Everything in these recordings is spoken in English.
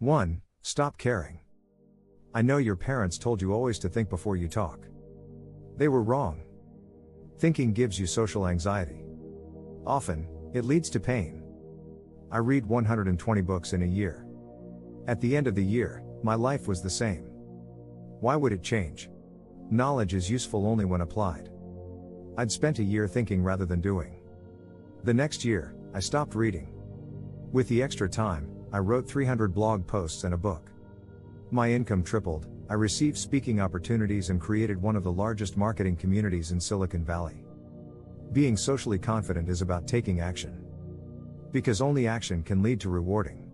1. Stop caring. I know your parents told you always to think before you talk. They were wrong. Thinking gives you social anxiety. Often, it leads to pain. I read 120 books in a year. At the end of the year, my life was the same. Why would it change? Knowledge is useful only when applied. I'd spent a year thinking rather than doing. The next year, I stopped reading. With the extra time, I wrote 300 blog posts and a book. My income tripled, I received speaking opportunities and created one of the largest marketing communities in Silicon Valley. Being socially confident is about taking action. Because only action can lead to rewarding.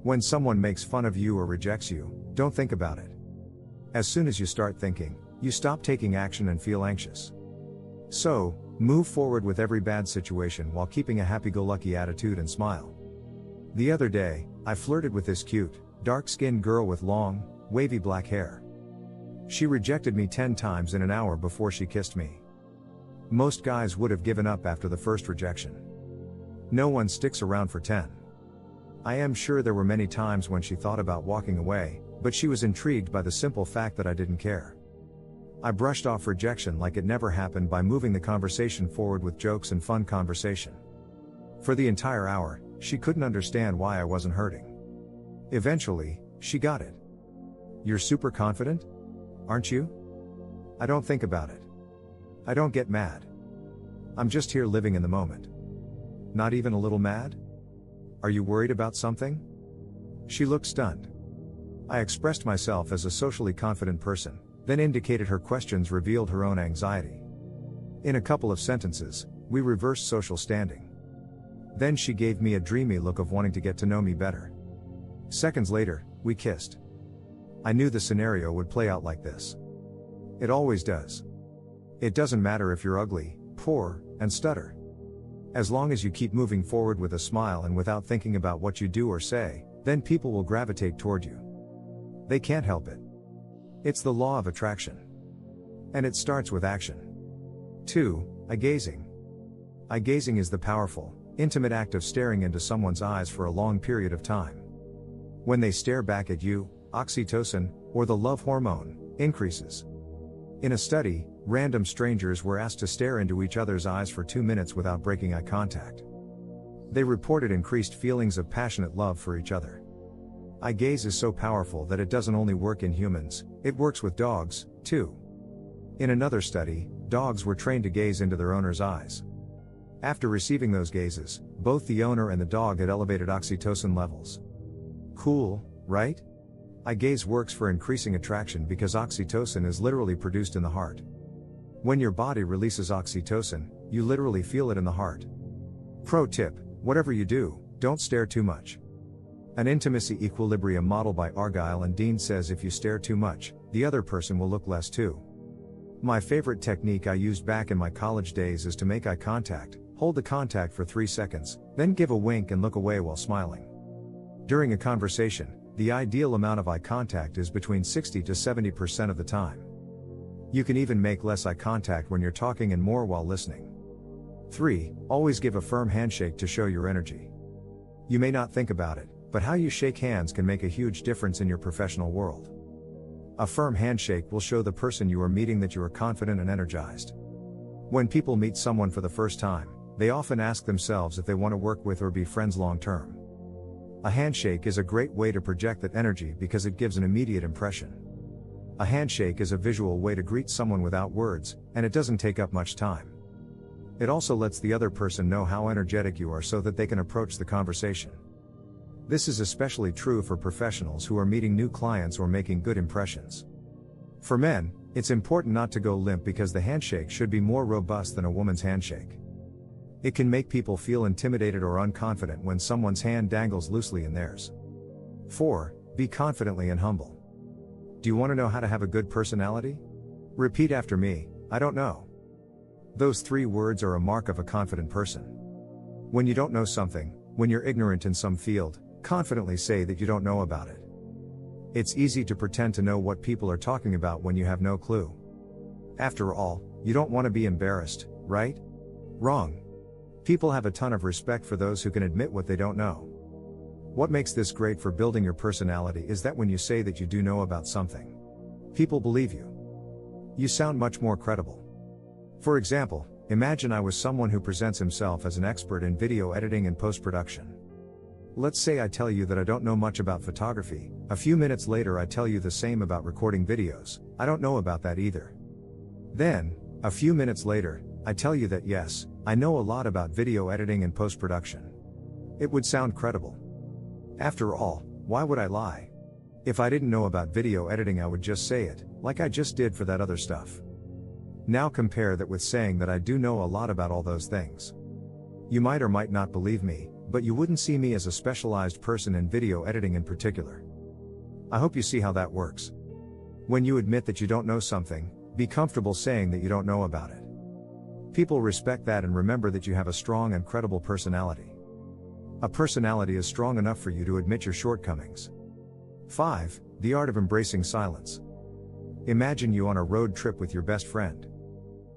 When someone makes fun of you or rejects you, don't think about it. As soon as you start thinking, you stop taking action and feel anxious. So, move forward with every bad situation while keeping a happy-go-lucky attitude and smile. The other day, I flirted with this cute, dark-skinned girl with long, wavy black hair. She rejected me 10 times in an hour before she kissed me. Most guys would have given up after the first rejection. No one sticks around for 10. I am sure there were many times when she thought about walking away, but she was intrigued by the simple fact that I didn't care. I brushed off rejection like it never happened by moving the conversation forward with jokes and fun conversation. For the entire hour, she couldn't understand why I wasn't hurting. Eventually, she got it. You're super confident? Aren't you? I don't think about it. I don't get mad. I'm just here living in the moment. Not even a little mad? Are you worried about something? She looked stunned. I expressed myself as a socially confident person, then indicated her questions revealed her own anxiety. In a couple of sentences, we reversed social standing. Then she gave me a dreamy look of wanting to get to know me better. Seconds later, we kissed. I knew the scenario would play out like this. It always does. It doesn't matter if you're ugly, poor, and stutter. As long as you keep moving forward with a smile and without thinking about what you do or say, then people will gravitate toward you. They can't help it. It's the law of attraction. And it starts with action. 2. Eye gazing. Eye gazing is the powerful, intimate act of staring into someone's eyes for a long period of time. When they stare back at you, oxytocin, or the love hormone, increases. In a study, random strangers were asked to stare into each other's eyes for 2 minutes without breaking eye contact. They reported increased feelings of passionate love for each other. Eye gaze is so powerful that it doesn't only work in humans, it works with dogs, too. In another study, dogs were trained to gaze into their owner's eyes. After receiving those gazes, both the owner and the dog had elevated oxytocin levels. Cool, right? Eye gaze works for increasing attraction because oxytocin is literally produced in the heart. When your body releases oxytocin, you literally feel it in the heart. Pro tip: whatever you do, don't stare too much. An intimacy equilibrium model by Argyle and Dean says if you stare too much, the other person will look less too. My favorite technique I used back in my college days is to make eye contact, hold the contact for 3 seconds, then give a wink and look away while smiling. During a conversation, the ideal amount of eye contact is between 60 to 70% of the time. You can even make less eye contact when you're talking and more while listening. 3. Always give a firm handshake to show your energy. You may not think about it, but how you shake hands can make a huge difference in your professional world. A firm handshake will show the person you are meeting that you are confident and energized. When people meet someone for the first time, they often ask themselves if they want to work with or be friends long term. A handshake is a great way to project that energy because it gives an immediate impression. A handshake is a visual way to greet someone without words, and it doesn't take up much time. It also lets the other person know how energetic you are so that they can approach the conversation. This is especially true for professionals who are meeting new clients or making good impressions. For men, it's important not to go limp because the handshake should be more robust than a woman's handshake. It can make people feel intimidated or unconfident when someone's hand dangles loosely in theirs. 4. Be confidently and humble. Do you want to know how to have a good personality? Repeat after me: I don't know. Those 3 words are a mark of a confident person. When you don't know something, when you're ignorant in some field, confidently say that you don't know about it. It's easy to pretend to know what people are talking about when you have no clue. After all, you don't want to be embarrassed, right? Wrong. People have a ton of respect for those who can admit what they don't know. What makes this great for building your personality is that when you say that you do know about something, people believe you. You sound much more credible. For example, imagine I was someone who presents himself as an expert in video editing and post-production. Let's say I tell you that I don't know much about photography. A few minutes later I tell you the same about recording videos. I don't know about that either. Then, a few minutes later, I tell you that yes, I know a lot about video editing and post-production. It would sound credible. After all, why would I lie? If I didn't know about video editing, I would just say it, like I just did for that other stuff. Now compare that with saying that I do know a lot about all those things. You might or might not believe me, but you wouldn't see me as a specialized person in video editing in particular. I hope you see how that works. When you admit that you don't know something, be comfortable saying that you don't know about it. People respect that and remember that you have a strong and credible personality. A personality is strong enough for you to admit your shortcomings. 5. The art of embracing silence. Imagine you on a road trip with your best friend.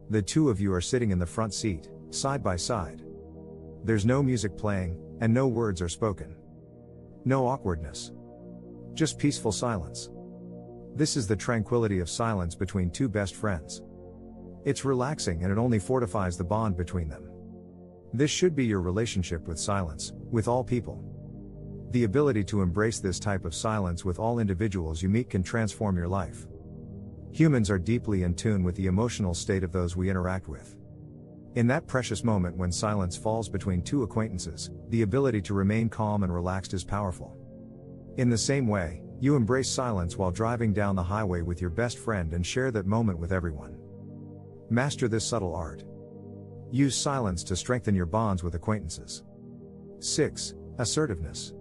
The two of you are sitting in the front seat, side by side. There's no music playing, and no words are spoken. No awkwardness. Just peaceful silence. This is the tranquility of silence between two best friends. It's relaxing and it only fortifies the bond between them. This should be your relationship with silence, with all people. The ability to embrace this type of silence with all individuals you meet can transform your life. Humans are deeply in tune with the emotional state of those we interact with. In that precious moment when silence falls between two acquaintances, the ability to remain calm and relaxed is powerful. In the same way, you embrace silence while driving down the highway with your best friend and share that moment with everyone. Master this subtle art. Use silence to strengthen your bonds with acquaintances. 6. Assertiveness.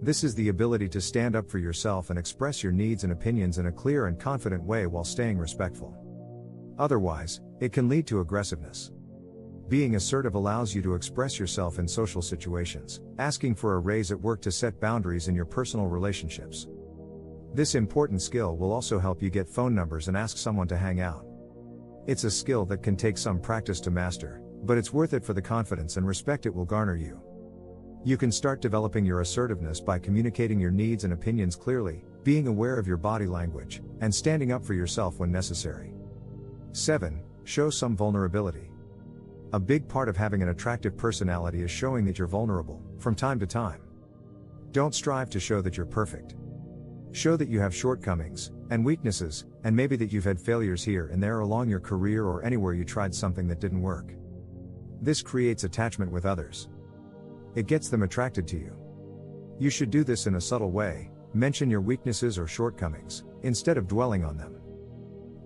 This is the ability to stand up for yourself and express your needs and opinions in a clear and confident way while staying respectful. Otherwise, it can lead to aggressiveness. Being assertive allows you to express yourself in social situations, asking for a raise at work to set boundaries in your personal relationships. This important skill will also help you get phone numbers and ask someone to hang out. It's a skill that can take some practice to master, but it's worth it for the confidence and respect it will garner you. You can start developing your assertiveness by communicating your needs and opinions clearly, being aware of your body language, and standing up for yourself when necessary. 7. Show some vulnerability. A big part of having an attractive personality is showing that you're vulnerable, from time to time. Don't strive to show that you're perfect. Show that you have shortcomings, and weaknesses, and maybe that you've had failures here and there along your career or anywhere you tried something that didn't work. This creates attachment with others. It gets them attracted to you. You should do this in a subtle way, mention your weaknesses or shortcomings, instead of dwelling on them.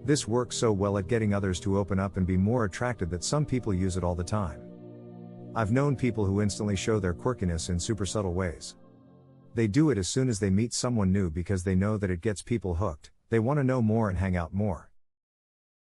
This works so well at getting others to open up and be more attracted that some people use it all the time. I've known people who instantly show their quirkiness in super subtle ways. They do it as soon as they meet someone new because they know that it gets people hooked, they want to know more and hang out more.